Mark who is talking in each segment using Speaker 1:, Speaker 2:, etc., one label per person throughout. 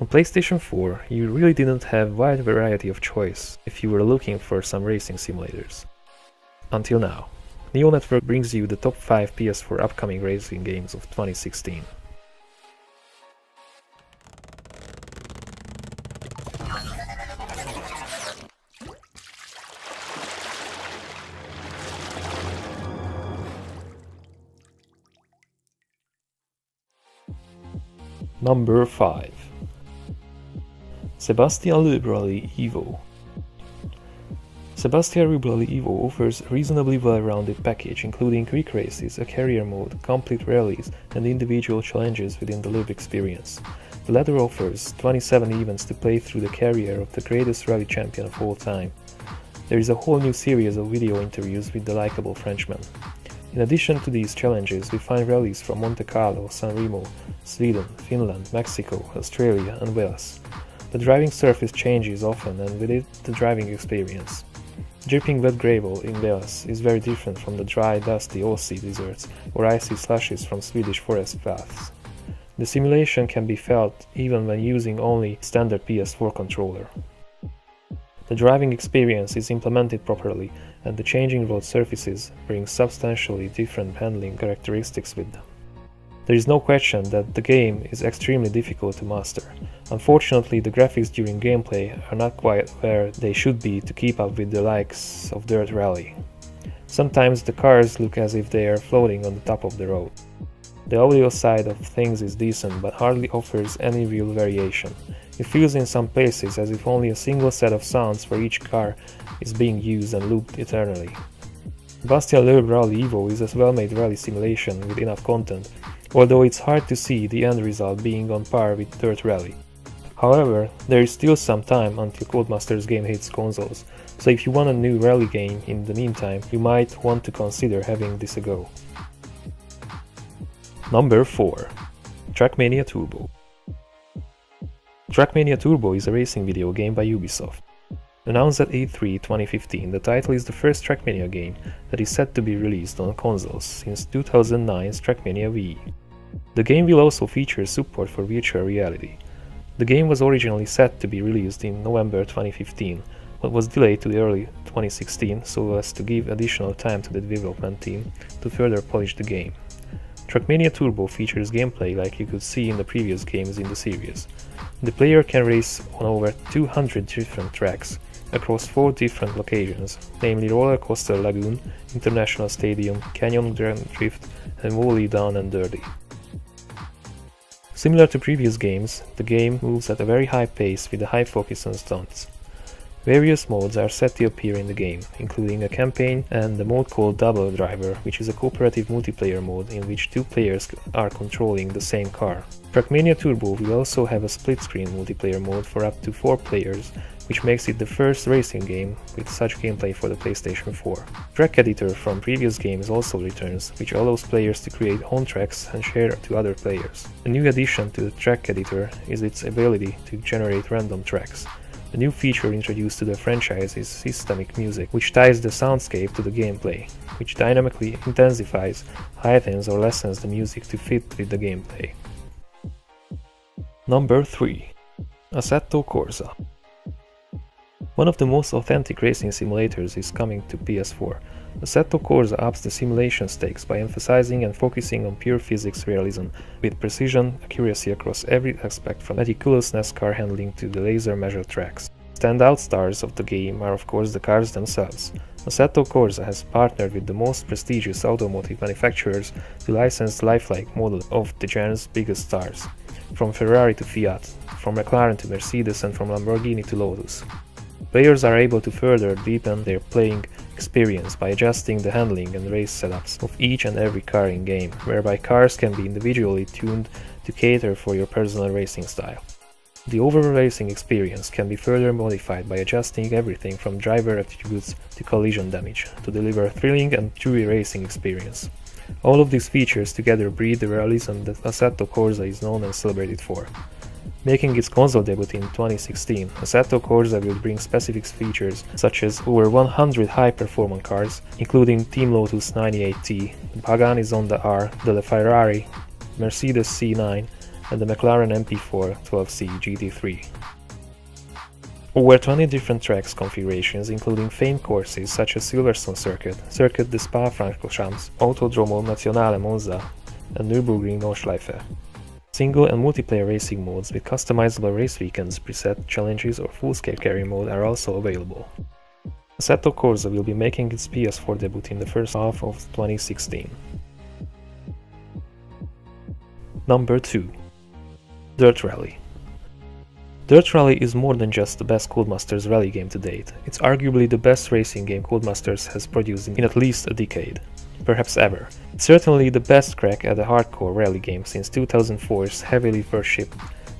Speaker 1: On PlayStation 4, you really didn't have a wide variety of choice if you were looking for some racing simulators. Until now. Neo Network brings you the top 5 PS4 upcoming racing games of 2016. Number 5. Sebastia Loeb Rally Evo. Sebastia Loeb Rally Evo offers a reasonably well-rounded package including quick races, a career mode, complete rallies, and individual challenges within the Loeb experience. The latter offers 27 events to play through the career of the greatest rally champion of all time. There is a whole new series of video interviews with the likable Frenchman. In addition to these challenges, we find rallies from Monte Carlo, San Remo, Sweden, Finland, Mexico, Australia, and Wales. The driving surface changes often, and with it, the driving experience. Dripping wet gravel in Wales is very different from the dry, dusty Aussie deserts or icy slushes from Swedish forest paths. The simulation can be felt even when using only standard PS4 controller. The driving experience is implemented properly, and the changing road surfaces bring substantially different handling characteristics with them. There is no question that the game is extremely difficult to master. Unfortunately, the graphics during gameplay are not quite where they should be to keep up with the likes of Dirt Rally. Sometimes the cars look as if they are floating on the top of the road. The audio side of things is decent but hardly offers any real variation. It feels in some places as if only a single set of sounds for each car is being used and looped eternally. Sebastia Loeb Rally Evo is a well-made rally simulation with enough content, although it's hard to see the end result being on par with Dirt Rally. However, there is still some time until Codemasters game hits consoles, so if you want a new rally game in the meantime, you might want to consider having this a go. Number 4. Trackmania Turbo. Trackmania Turbo is a racing video game by Ubisoft. Announced at E3 2015, the title is the first Trackmania game that is set to be released on consoles since 2009's Trackmania Wii. The game will also feature support for virtual reality. The game was originally set to be released in November 2015, but was delayed to early 2016 so as to give additional time to the development team to further polish the game. Trackmania Turbo features gameplay like you could see in the previous games in the series. The player can race on over 200 different tracks across 4 different locations, namely Roller Coaster Lagoon, International Stadium, Canyon Grand Drift, and Wally Down and Dirty. Similar to previous games, the game moves at a very high pace with a high focus on stunts. Various modes are set to appear in the game, including a campaign and the mode called Double Driver, which is a cooperative multiplayer mode in which 2 players are controlling the same car. Trackmania Turbo will also have a split-screen multiplayer mode for up to 4 players, which makes it the first racing game with such gameplay for the PlayStation 4. Track Editor from previous games also returns, which allows players to create own tracks and share to other players. A new addition to the Track Editor is its ability to generate random tracks. A new feature introduced to the franchise is Systemic Music, which ties the soundscape to the gameplay, which dynamically intensifies, heightens or lessens the music to fit with the gameplay. Number 3. Assetto Corsa. One of the most authentic racing simulators is coming to PS4. Assetto Corsa ups the simulation stakes by emphasizing and focusing on pure physics realism, with precision, accuracy across every aspect from meticulous NASCAR handling to the laser measured tracks. Standout stars of the game are of course the cars themselves. Assetto Corsa has partnered with the most prestigious automotive manufacturers to license lifelike models of the genre's biggest stars, from Ferrari to Fiat, from McLaren to Mercedes and from Lamborghini to Lotus. Players are able to further deepen their playing experience by adjusting the handling and race setups of each and every car in game, whereby cars can be individually tuned to cater for your personal racing style. The overall racing experience can be further modified by adjusting everything from driver attributes to collision damage to deliver a thrilling and true racing experience. All of these features together breed the realism that Assetto Corsa is known and celebrated for. Making its console debut in 2016, Assetto Corsa will bring specific features such as over 100 high-performance cars, including Team Lotus 98T, Pagani Zonda R, the Ferrari, Mercedes C9, and the McLaren MP4 12C GT3. Over 20 different tracks configurations, including famed courses such as Silverstone Circuit, Circuit de Spa-Francorchamps, Autodromo Nazionale Monza, and Nürburgring Nordschleife. Single and multiplayer racing modes with customizable race weekends, preset, challenges or full-scale career mode are also available. Assetto Corsa will be making its PS4 debut in the first half of 2016. Number 2. Dirt Rally. Dirt Rally is more than just the best Codemasters rally game to date. It's arguably the best racing game Codemasters has produced in at least a decade, perhaps ever. It's certainly the best crack at a hardcore rally game since 2004's heavily worshipped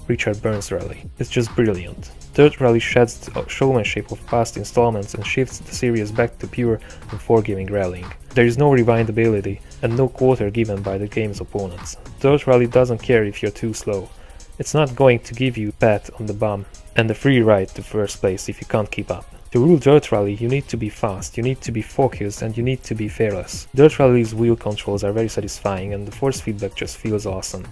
Speaker 1: Richard Burns Rally. It's just brilliant. Dirt Rally sheds the showmanship of past installments and shifts the series back to pure and forgiving rallying. There is no rewindability and no quarter given by the game's opponents. Dirt Rally doesn't care if you're too slow. It's not going to give you a pat on the bum and a free ride to first place if you can't keep up. To rule Dirt Rally, you need to be fast, you need to be focused, and you need to be fearless. Dirt Rally's wheel controls are very satisfying and the force feedback just feels awesome.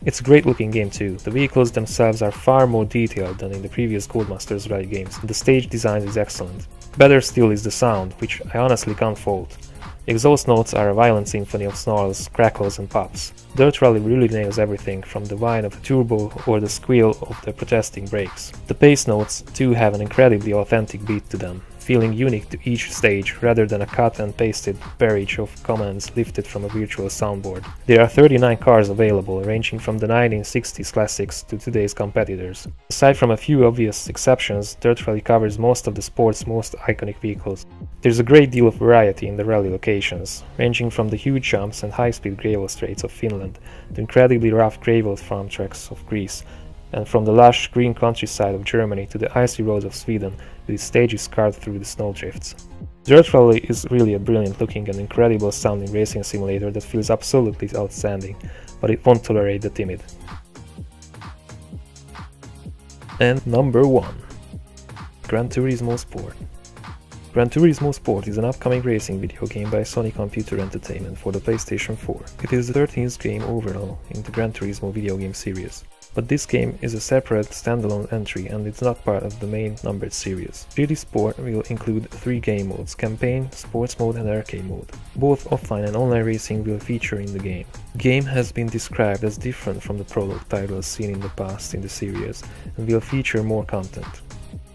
Speaker 1: It's a great looking game too. The vehicles themselves are far more detailed than in the previous Codemasters Rally games, and the stage design is excellent. Better still is the sound, which I honestly can't fault. Exhaust notes are a violent symphony of snarls, crackles and pops. Dirt Rally really nails everything from the whine of a turbo or the squeal of the protesting brakes. The bass notes too have an incredibly authentic beat to them, feeling unique to each stage rather than a cut and pasted barrage of commands lifted from a virtual soundboard. There are 39 cars available, ranging from the 1960s classics to today's competitors. Aside from a few obvious exceptions, Dirt Rally covers most of the sport's most iconic vehicles. There's a great deal of variety in the rally locations, ranging from the huge jumps and high-speed gravel straights of Finland to incredibly rough gravel farm tracks of Greece, and from the lush green countryside of Germany to the icy roads of Sweden with its stages carved through the snowdrifts. Dirt Rally is really a brilliant looking and incredible sounding racing simulator that feels absolutely outstanding, but it won't tolerate the timid. And number 1. Gran Turismo Sport. Gran Turismo Sport is an upcoming racing video game by Sony Computer Entertainment for the PlayStation 4. It is the 13th game overall in the Gran Turismo video game series. But this game is a separate standalone entry and it's not part of the main numbered series. GT Sport will include 3 game modes: Campaign, Sports Mode and Arcade Mode. Both offline and online racing will feature in the game. The game has been described as different from the prologue titles seen in the past in the series and will feature more content.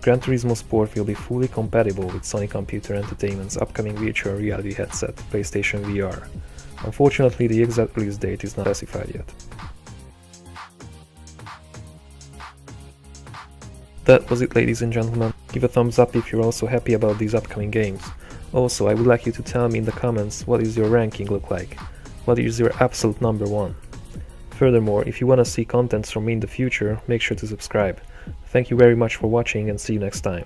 Speaker 1: Gran Turismo Sport will be fully compatible with Sony Computer Entertainment's upcoming virtual reality headset, PlayStation VR. Unfortunately, the exact release date is not specified yet. That was it, ladies and gentlemen. Give a thumbs up if you're also happy about these upcoming games. Also, I would like you to tell me in the comments what is your ranking look like. What is your absolute number 1? Furthermore, if you want to see contents from me in the future, make sure to subscribe. Thank you very much for watching and see you next time.